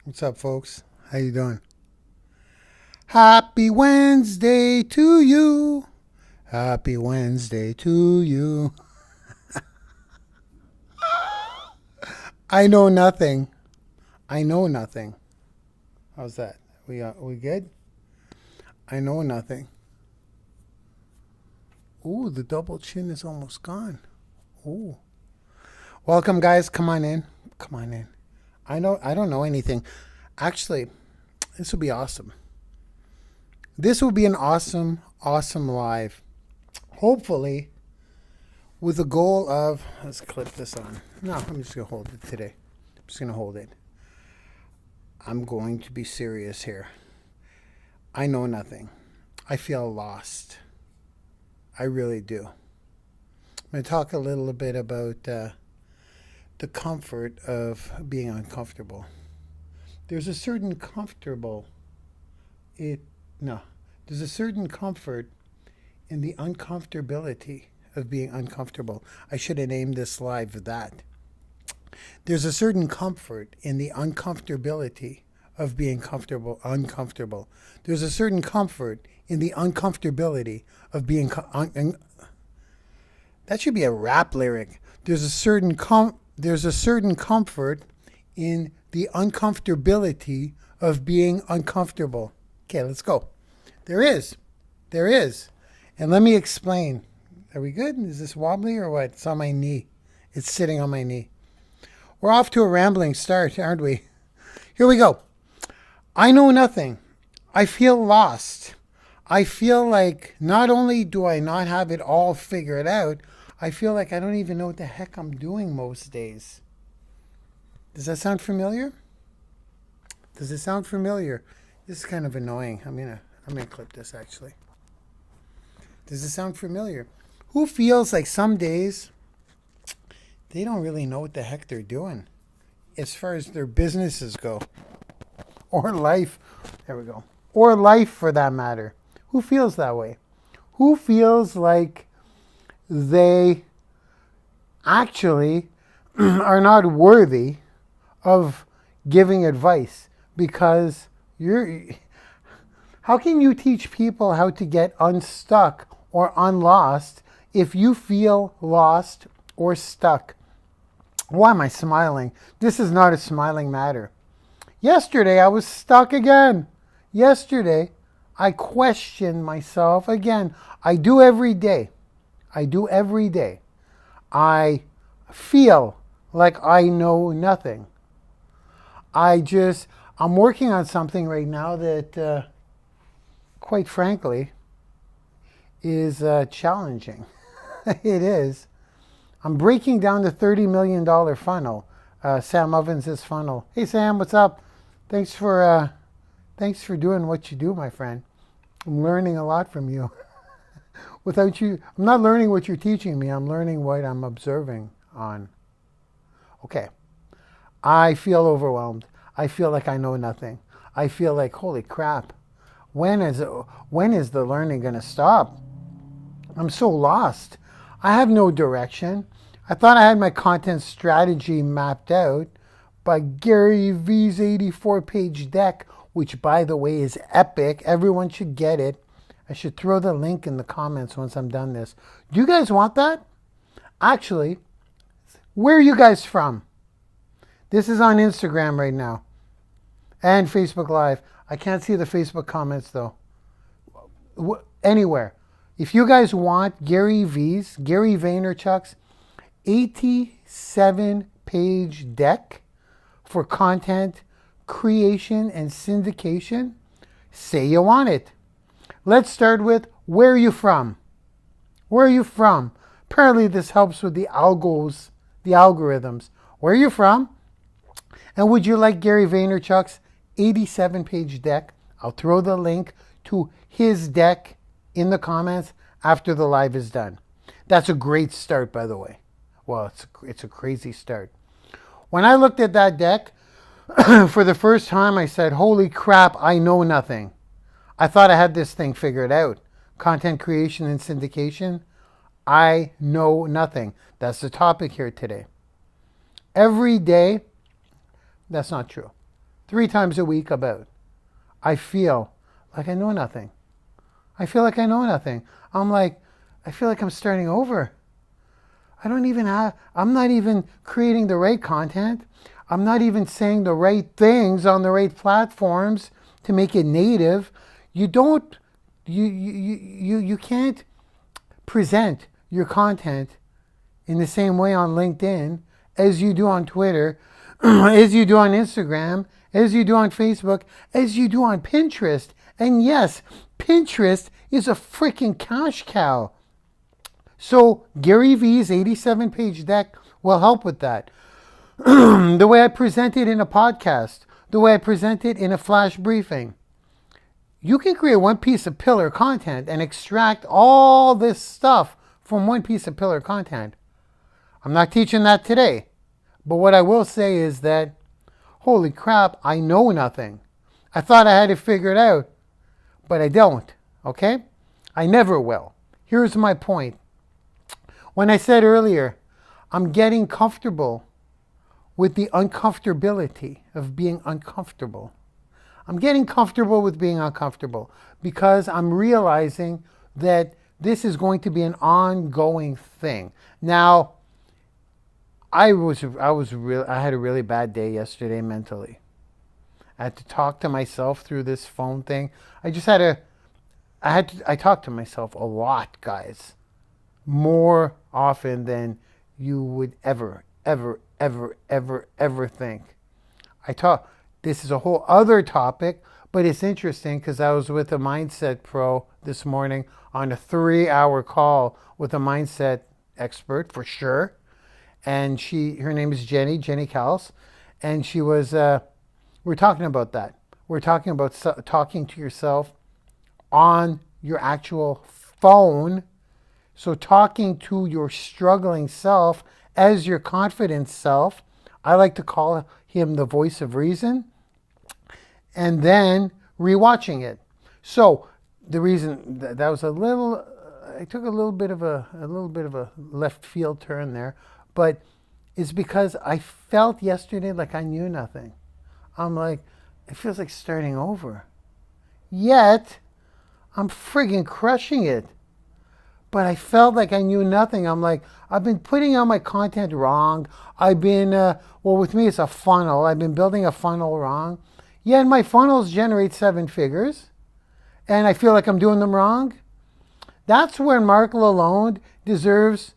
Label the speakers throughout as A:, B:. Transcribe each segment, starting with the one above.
A: What's up, folks? How you doing? Happy Wednesday to you. Happy Wednesday to you. I know nothing. I know nothing. How's that? We good? I know nothing. Ooh, the double chin is almost gone. Ooh. Welcome, guys. Come on in. Come on in. I don't know anything. Actually, this will be awesome. This will be an awesome live. Hopefully, with the goal of, let's clip this on. No, I'm just going to hold it today. I'm just going to hold it. I'm going to be serious here. I know nothing. I feel lost. I really do. I'm going to talk a little bit about the comfort of being uncomfortable. There's a certain comfortable, it, no, there's a certain comfort in the uncomfortability of being uncomfortable. I should have named this live that. There's a certain comfort in the uncomfortability of being uncomfortable. There's a certain comfort in the uncomfortability of being that should be a rap lyric. There's a certain comfort in the uncomfortability of being uncomfortable. Okay, let's go. There is. There is. And let me explain. Are we good? Is this wobbly or what? It's on my knee. It's sitting on my knee. We're off to a rambling start, aren't we? Here we go. I know nothing. I feel lost. I feel like not only do I not have it all figured out, I feel like I don't even know what the heck I'm doing most days. Does that sound familiar? Does it sound familiar? This is kind of annoying. I'm gonna clip this actually. Does it sound familiar? Who feels like some days they don't really know what the heck they're doing as far as their businesses go? Or life. There we go. Or life for that matter. Who feels that way? Who feels like they actually are not worthy of giving advice because how can you teach people how to get unstuck or unlost if you feel lost or stuck? Why am I smiling? This is not a smiling matter. Yesterday I was stuck again. Yesterday I questioned myself again. I do every day. I feel like I know nothing. I'm working on something right now that, quite frankly, is challenging. It is. I'm breaking down the $30 million funnel, Sam Ovens' funnel. Hey, Sam, what's up? Thanks for doing what you do, my friend. I'm learning a lot from you. Without you, I'm not learning what you're teaching me. I'm learning what I'm observing on. Okay. I feel overwhelmed. I feel like I know nothing. I feel like, holy crap. When is the learning going to stop? I'm so lost. I have no direction. I thought I had my content strategy mapped out, but Gary V's 84-page deck, which by the way is epic. Everyone should get it. I should throw the link in the comments once I'm done this. Do you guys want that? Actually, where are you guys from? This is on Instagram right now and Facebook Live. I can't see the Facebook comments though. Anywhere. If you guys want Gary Vaynerchuk's 87-page deck for content creation and syndication, say you want it. Let's start with, where are you from? Where are you from? Apparently this helps with the algorithms. Where are you from? And would you like Gary Vaynerchuk's 87-page deck? I'll throw the link to his deck in the comments after the live is done. That's a great start, by the way. Well, it's a crazy start. When I looked at that deck for the first time, I said, holy crap, I know nothing. I thought I had this thing figured out. Content creation and syndication. I know nothing. That's the topic here today. Every day, that's not true. 3 times a week about. I feel like I know nothing. I feel like I know nothing. I feel like I'm starting over. I'm not even creating the right content. I'm not even saying the right things on the right platforms to make it native. You can't present your content in the same way on LinkedIn as you do on Twitter, as you do on Instagram, as you do on Facebook, as you do on Pinterest. And yes, Pinterest is a freaking cash cow. So Gary Vee's 87-page deck will help with that. The way I present it in a podcast, the way I present it in a flash briefing. You can create one piece of pillar content and extract all this stuff from one piece of pillar content. I'm not teaching that today. But what I will say is that, holy crap, I know nothing. I thought I had it figured out, but I don't, okay? I never will. Here's my point. When I said earlier, I'm getting comfortable with the uncomfortability of being uncomfortable. I'm getting comfortable with being uncomfortable because I'm realizing that this is going to be an ongoing thing. Now, I had a really bad day yesterday mentally. I had to talk to myself through this phone thing. I talk to myself a lot, guys. More often than you would ever think. This is a whole other topic, but it's interesting because I was with a mindset pro this morning on a 3-hour call with a mindset expert for sure. And her name is Jenny Kals. And she was, we're talking about that. We're talking about talking to yourself on your actual phone. So talking to your struggling self as your confident self. I like to call him the voice of reason. And then rewatching it. So the reason that was I took a little bit of a left field turn there, but it's because I felt yesterday like I knew nothing. I'm like, it feels like starting over. Yet, I'm friggin' crushing it. But I felt like I knew nothing. I'm like, I've been putting out my content wrong. With me it's a funnel. I've been building a funnel wrong. Yeah, and my funnels generate 7 figures. And I feel like I'm doing them wrong. That's where Marc Lalonde deserves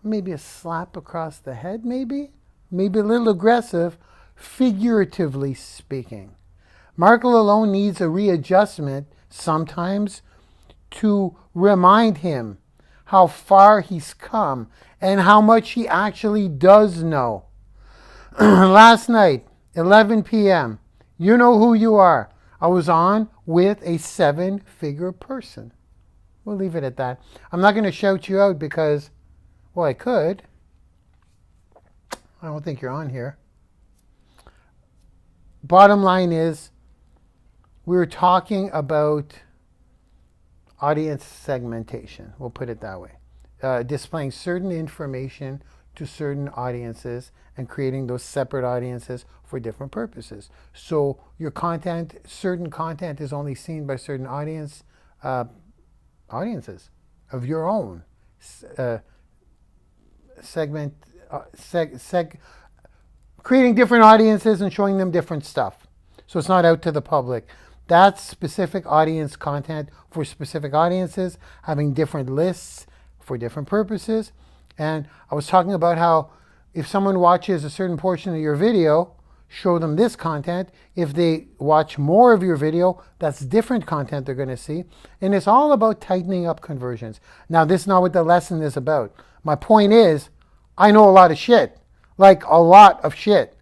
A: maybe a slap across the head, maybe a little aggressive, figuratively speaking. Marc Lalonde needs a readjustment sometimes to remind him how far he's come and how much he actually does know. Last night, 11 p.m., you know who you are. I was on with a 7-figure person. We'll leave it at that. I'm not going to shout you out because, well, I could. I don't think you're on here. Bottom line is, we were talking about audience segmentation. We'll put it that way. Displaying certain information to certain audiences and creating those separate audiences for different purposes. So your content, certain content is only seen by certain audiences of your own. Creating different audiences and showing them different stuff. So it's not out to the public. That's specific audience content for specific audiences, having different lists for different purposes. And I was talking about how if someone watches a certain portion of your video, show them this content. If they watch more of your video, that's different content they're going to see. And it's all about tightening up conversions. Now, this is not what the lesson is about. My point is, I know a lot of shit. Like a lot of shit.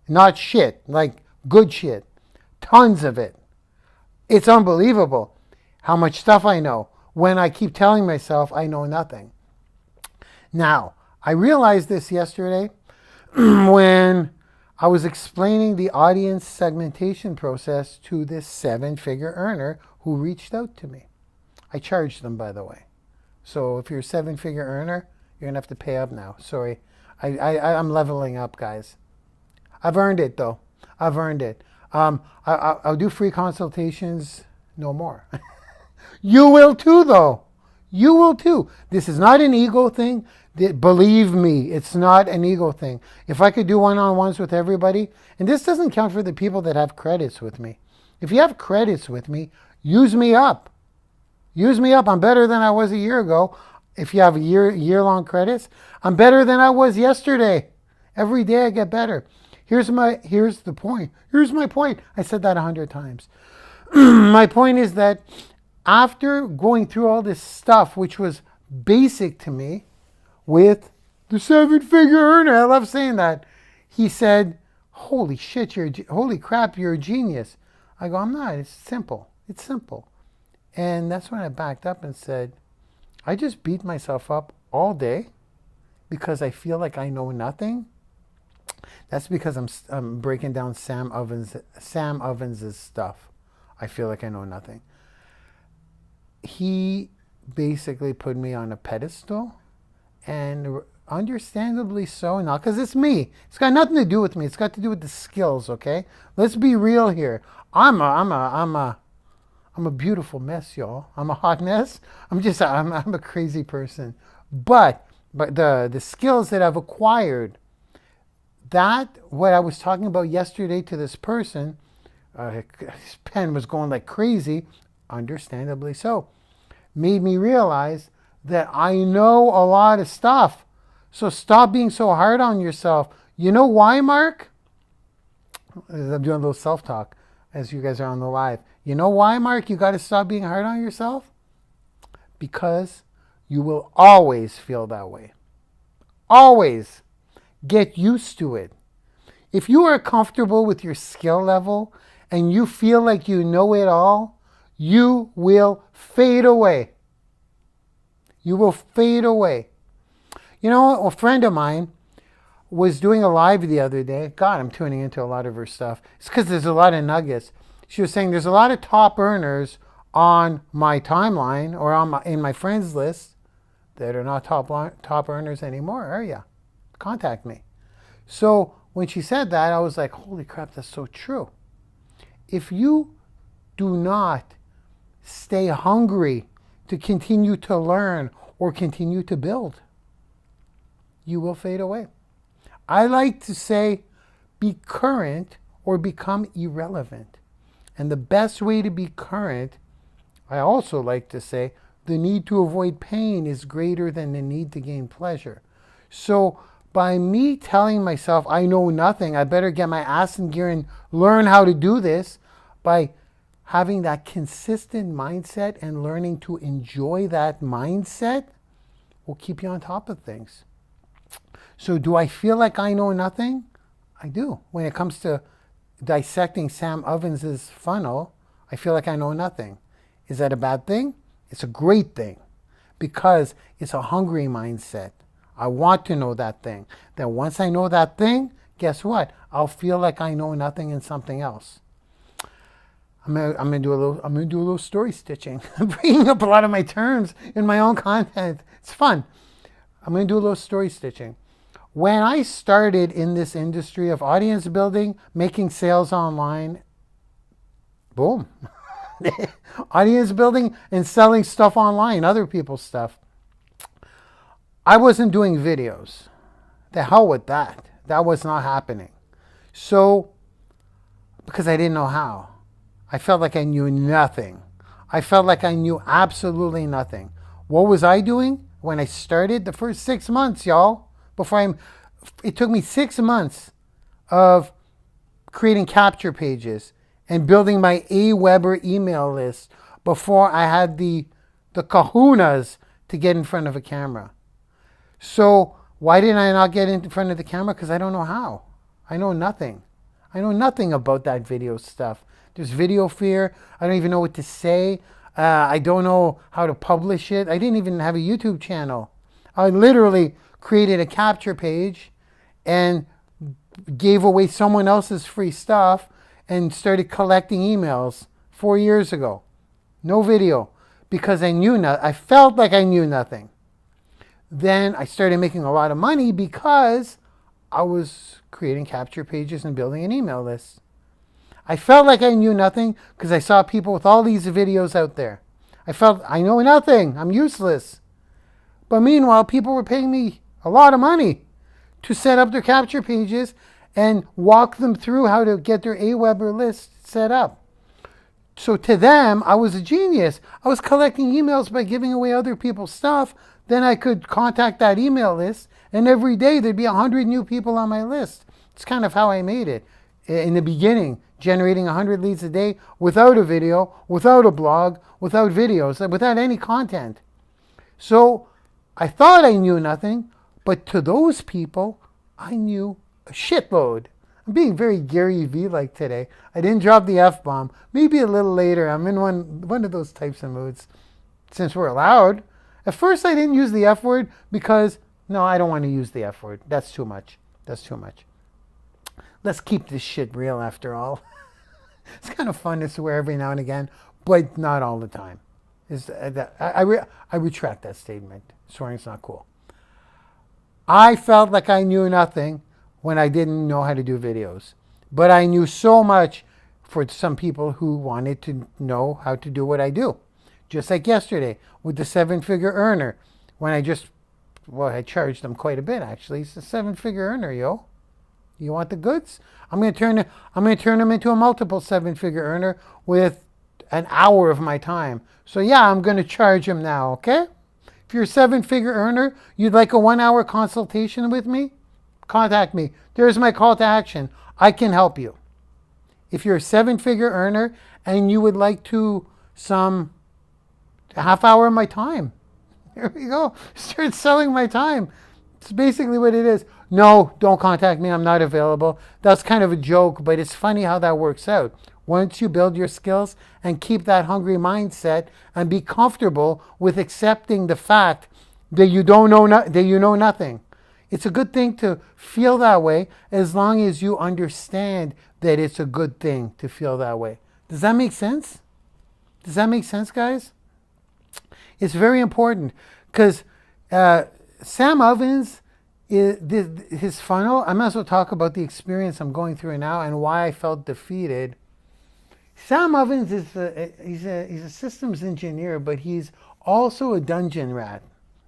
A: Not shit, like good shit. Tons of it. It's unbelievable how much stuff I know when I keep telling myself I know nothing. Now, I realized this yesterday when I was explaining the audience segmentation process to this 7-figure earner who reached out to me. I charged them, by the way. So if you're a 7-figure earner, you're going to have to pay up now. Sorry. I'm leveling up, guys. I've earned it, though. I've earned it. I'll do free consultations no more. You will too, though. You will too. This is not an ego thing. Believe me, it's not an ego thing. If I could do one-on-ones with everybody, and this doesn't count for the people that have credits with me. If you have credits with me, use me up. Use me up. I'm better than I was a year ago. If you have year-long credits, I'm better than I was yesterday. Every day I get better. Here's the point. Here's my point. I said that 100 times. My point is that after going through all this stuff, which was basic to me, with the 7-figure earner, I love saying that, he said, holy shit, holy crap, you're a genius. I go, I'm not. It's simple. It's simple. And that's when I backed up and said, I just beat myself up all day because I feel like I know nothing. That's because I'm breaking down Sam Ovens' stuff. I feel like I know nothing. He basically put me on a pedestal, and understandably so, not because it's me. It's got nothing to do with me. It's got to do with the skills, okay? Let's be real here. I'm a beautiful mess, y'all. I'm a hot mess. I'm a crazy person. But the skills that I've acquired, that what I was talking about yesterday to this person, his pen was going like crazy, understandably so, made me realize that I know a lot of stuff. So stop being so hard on yourself. You know why, Mark? I'm doing a little self-talk as you guys are on the live. You know why, Mark, you got to stop being hard on yourself? Because you will always feel that way. Always. Get used to it. If you are comfortable with your skill level and you feel like you know it all, you will fade away. You will fade away. You know, a friend of mine was doing a live the other day. God, I'm tuning into a lot of her stuff. It's because there's a lot of nuggets. She was saying there's a lot of top earners on my timeline or in my friends list that are not top earners anymore, are you? Contact me. So when she said that, I was like, holy crap, that's so true. If you do not stay hungry to continue to learn or continue to build, you will fade away. I like to say be current or become irrelevant. And the best way to be current, I also like to say, the need to avoid pain is greater than the need to gain pleasure. So by me telling myself I know nothing, I better get my ass in gear and learn how to do this, by having that consistent mindset and learning to enjoy that mindset will keep you on top of things. So do I feel like I know nothing? I do. When it comes to dissecting Sam Ovens' funnel, I feel like I know nothing. Is that a bad thing? It's a great thing because it's a hungry mindset. I want to know that thing. Then once I know that thing, guess what? I'll feel like I know nothing in something else. I'm gonna do a little story stitching. I'm bringing up a lot of my terms in my own content. It's fun. I'm gonna do a little story stitching. When I started in this industry of audience building, making sales online, boom. Audience building and selling stuff online, other people's stuff. I wasn't doing videos. The hell with that. That was not happening. So, because I didn't know how. I felt like I knew nothing. I felt like I knew absolutely nothing. What was I doing when I started? The first 6 months, y'all, it took me 6 months of creating capture pages and building my AWeber email list before I had the kahunas to get in front of a camera. So why didn't I not get in front of the camera? Because I don't know how. I know nothing. I know nothing about that video stuff. There's video fear. I don't even know what to say. I don't know how to publish it. I didn't even have a YouTube channel. I literally created a capture page and gave away someone else's free stuff and started collecting emails 4 years ago. No video because I felt like I knew nothing. Then I started making a lot of money because I was creating capture pages and building an email list. I felt like I knew nothing because I saw people with all these videos out there. I felt I know nothing. I'm useless. But meanwhile, people were paying me a lot of money to set up their capture pages and walk them through how to get their Aweber list set up. So to them, I was a genius. I was collecting emails by giving away other people's stuff. Then I could contact that email list, and every day there'd be 100 new people on my list. It's kind of how I made it in the beginning, generating 100 leads a day without a video, without a blog, without videos, without any content. So I thought I knew nothing, but to those people, I knew a shitload. I'm being very Gary V-like today. I didn't drop the F-bomb. Maybe a little later. I'm in one of those types of moods. Since we're allowed. At first I didn't use the F word because, no, I don't want to use the F word. That's too much. That's too much. Let's keep this shit real after all. It's kind of fun to swear every now and again, but not all the time. I retract that statement. Swearing's not cool. I felt like I knew nothing when I didn't know how to do videos. But I knew so much for some people who wanted to know how to do what I do. Just like yesterday with the 7-figure earner. When I charged them quite a bit actually. It's a 7-figure earner, yo. You want the goods? I'm going to turn them into a multiple 7-figure earner with an hour of my time. So yeah, I'm going to charge him now, okay? If you're a 7-figure earner, you'd like a 1-hour consultation with me? Contact me. There's my call to action. I can help you. If you're a 7-figure earner and you would like a half hour of my time, there we go. Start selling my time. It's basically what it is. No, don't contact me. I'm not available. That's kind of a joke, but it's funny how that works out. Once you build your skills and keep that hungry mindset and be comfortable with accepting the fact that you know nothing. It's a good thing to feel that way as long as you understand that it's a good thing to feel that way. Does that make sense? Does that make sense, guys? It's very important because Sam Ovens, his funnel, I might as well talk about the experience I'm going through now and why I felt defeated. Sam Ovens he's a systems engineer, but he's also a dungeon rat,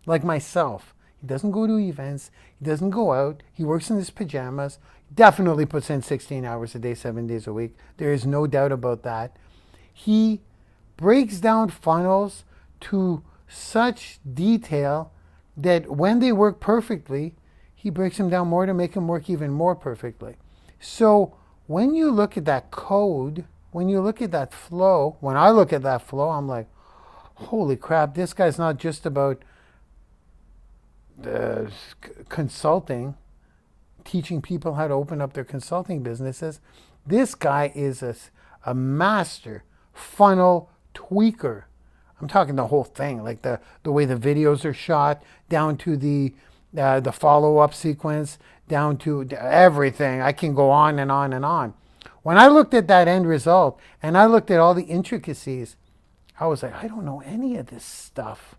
A: like myself. He doesn't go to events. He doesn't go out. He works in his pajamas. Definitely puts in 16 hours a day, 7 days a week. There is no doubt about that. He breaks down funnels to such detail that when they work perfectly, he breaks them down more to make them work even more perfectly. So when you look at that code, when you look at that flow, when I look at that flow, I'm like, holy crap, this guy's not just about consulting, teaching people how to open up their consulting businesses. This guy is a master funnel tweaker. I'm talking the whole thing, like the way the videos are shot, down to the follow-up sequence, down to everything. I can go on and on and on. When I looked at that end result and I looked at all the intricacies, I was like, I don't know any of this stuff.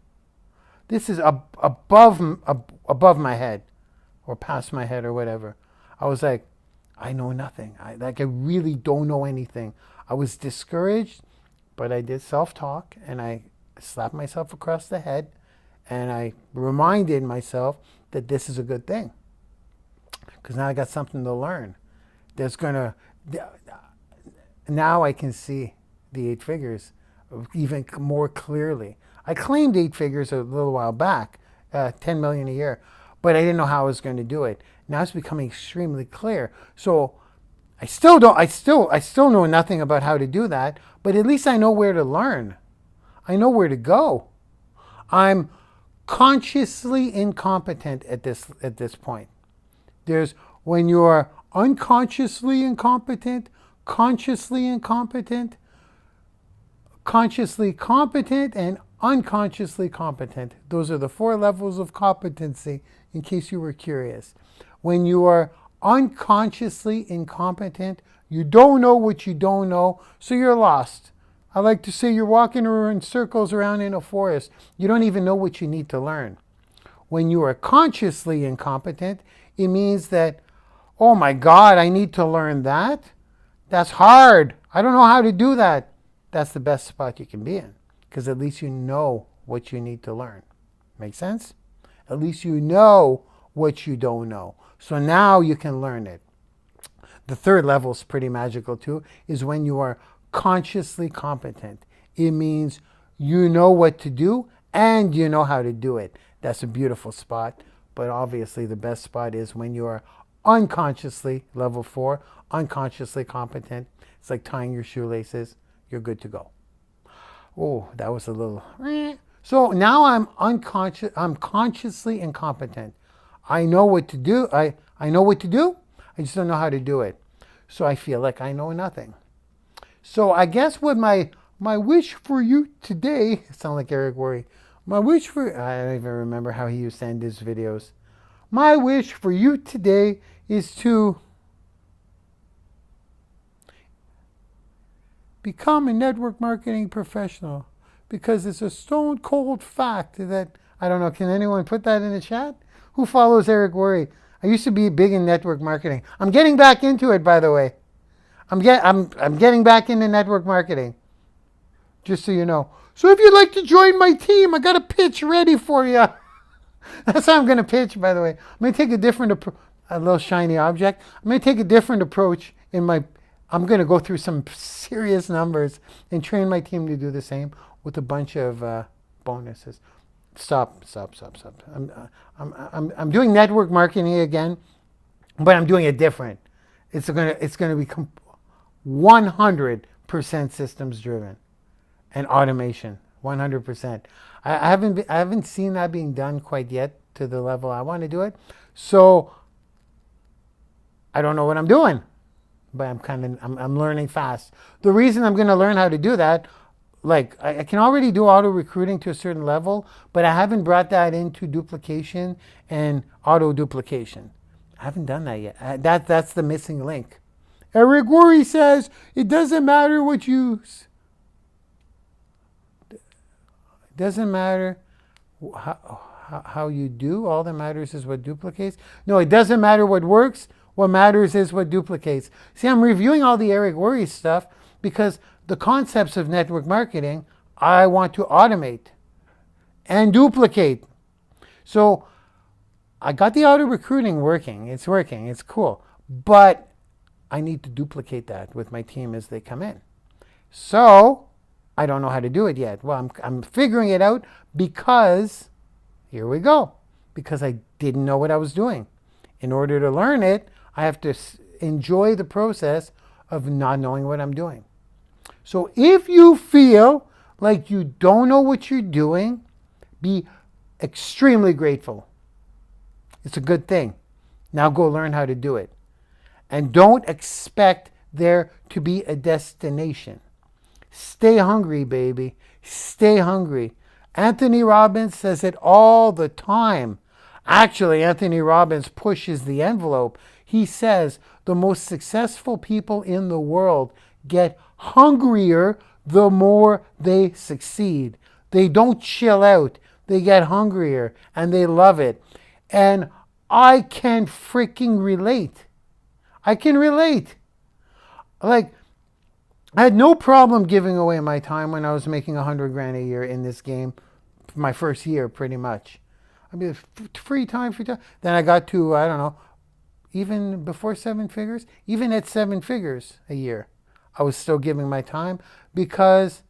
A: This is above my head or past my head or whatever. I was like, I know nothing. I really don't know anything. I was discouraged, but I did self-talk and I slapped myself across the head and I reminded myself that this is a good thing. Because now I got something to learn. Now I can see the 8 figures even more clearly. I claimed 8 figures a little while back, 10 million a year, but I didn't know how I was going to do it. Now it's becoming extremely clear. So I still know nothing about how to do that, but at least I know where to learn. I know where to go. I'm consciously incompetent at this point. There's when you're unconsciously incompetent, consciously incompetent, consciously competent, and unconsciously competent. Those are the 4 levels of competency, in case you were curious. When you are unconsciously incompetent, you don't know what you don't know, so you're lost. I like to say you're walking in circles around in a forest. You don't even know what you need to learn. When you are consciously incompetent, it means that, oh my God, I need to learn that. That's hard. I don't know how to do that. That's the best spot you can be in, because at least you know what you need to learn. Make sense? At least you know what you don't know. So now you can learn it. The third level is pretty magical too, is when you are consciously competent. It means you know what to do and you know how to do it. That's a beautiful spot. But obviously the best spot is when you are unconsciously, level 4, unconsciously competent. It's like tying your shoelaces. You're good to go. Oh, that was a little... So now I'm consciously incompetent. I know what to do. I know what to do. I just don't know how to do it. So I feel like I know nothing. So I guess what my wish for you today, sound like Eric Worre. My wish for, I don't even remember how he used to end his videos. My wish for you today is to become a network marketing professional, because it's a stone cold fact that, I don't know, can anyone put that in the chat? Who follows Eric Worre? I used to be big in network marketing. I'm getting back into it, by the way. I'm getting back into network marketing, just so you know. So if you'd like to join my team, I got a pitch ready for you. That's how I'm going to pitch, by the way. I'm going to take a different approach. A little shiny object. I'm going to take a different approach in my... I'm going to go through some serious numbers and train my team to do the same with a bunch of bonuses. Stop. I'm doing network marketing again, but I'm doing it different. It's going to become 100% systems driven and automation. 100%. I haven't seen that being done quite yet to the level I want to do it. So I don't know what I'm doing, but I'm learning fast. The reason I'm going to learn how to do that, like I can already do auto recruiting to a certain level, but I haven't brought that into duplication and auto duplication. I haven't done that yet. That's the missing link. Eric Worre says it doesn't matter what you... It doesn't matter how you do. All that matters is what duplicates. No, it doesn't matter what works. What matters is what duplicates. See, I'm reviewing all the Eric Worre stuff because the concepts of network marketing, I want to automate and duplicate. So I got the auto recruiting working. It's working. It's cool. But I need to duplicate that with my team as they come in. So I don't know how to do it yet. Well, I'm figuring it out because, here we go, because I didn't know what I was doing. In order to learn it, I have to enjoy the process of not knowing what I'm doing. So if you feel like you don't know what you're doing, be extremely grateful. It's a good thing. Now go learn how to do it. And don't expect there to be a destination. Stay hungry, baby. Stay hungry. Anthony Robbins says it all the time. Actually, Anthony Robbins pushes the envelope. He says the most successful people in the world get hungrier the more they succeed. They don't chill out. They get hungrier and they love it. And I can freaking relate. I can relate. Like, I had no problem giving away my time when I was making $100,000 a year in this game. My first year, pretty much. I mean, free time. Then I got to, I don't know, even before 7 figures, even at 7 figures a year, I was still giving my time because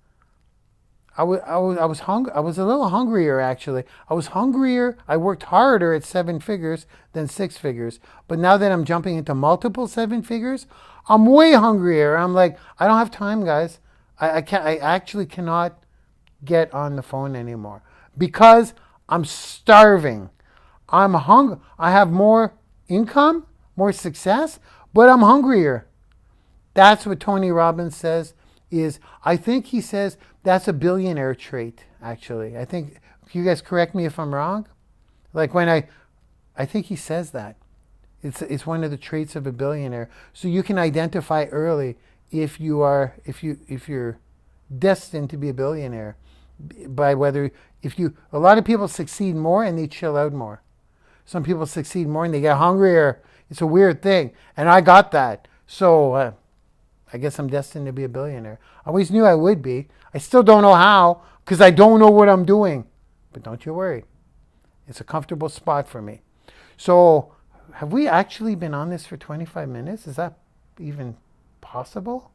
A: I was hungry. I was a little hungrier, actually. I was hungrier. I worked harder at 7 figures than 6 figures. But now that I'm jumping into multiple 7 figures, I'm way hungrier. I'm like, I don't have time, guys. I actually cannot get on the phone anymore because I'm starving. I'm hungry. I have more income, more success, but I'm hungrier. That's what Tony Robbins says is, I think he says that's a billionaire trait, actually. I think, you guys correct me if I'm wrong. Like when I think he says that. It's one of the traits of a billionaire. So you can identify early if you're destined to be a billionaire by whether, a lot of people succeed more and they chill out more. Some people succeed more and they get hungrier. It's a weird thing. And I got that. So I guess I'm destined to be a billionaire. I always knew I would be. I still don't know how because I don't know what I'm doing. But don't you worry. It's a comfortable spot for me. So have we actually been on this for 25 minutes? Is that even possible?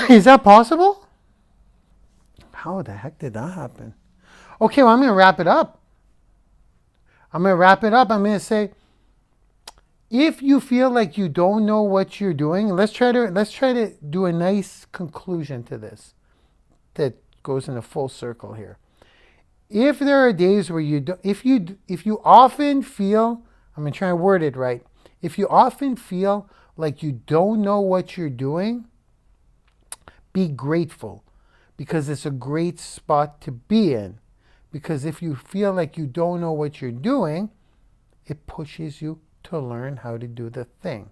A: Is that possible? How the heck did that happen? Okay, well, I'm going to wrap it up. I'm going to say, if you feel like you don't know what you're doing, let's try to do a nice conclusion to this that goes in a full circle here. If there are days where if you often feel, I'm going to try to word it right. If you often feel like you don't know what you're doing, be grateful, because it's a great spot to be in. Because if you feel like you don't know what you're doing, it pushes you to learn how to do the thing.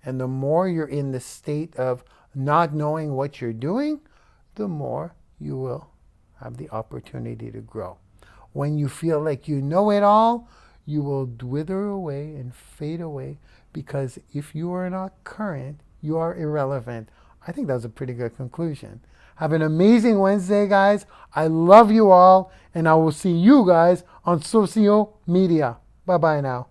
A: And the more you're in the state of not knowing what you're doing, the more you will have the opportunity to grow. When you feel like you know it all, you will wither away and fade away, because if you are not current, you are irrelevant. I think that's a pretty good conclusion. Have an amazing Wednesday, guys. I love you all, and I will see you guys on social media. Bye-bye now.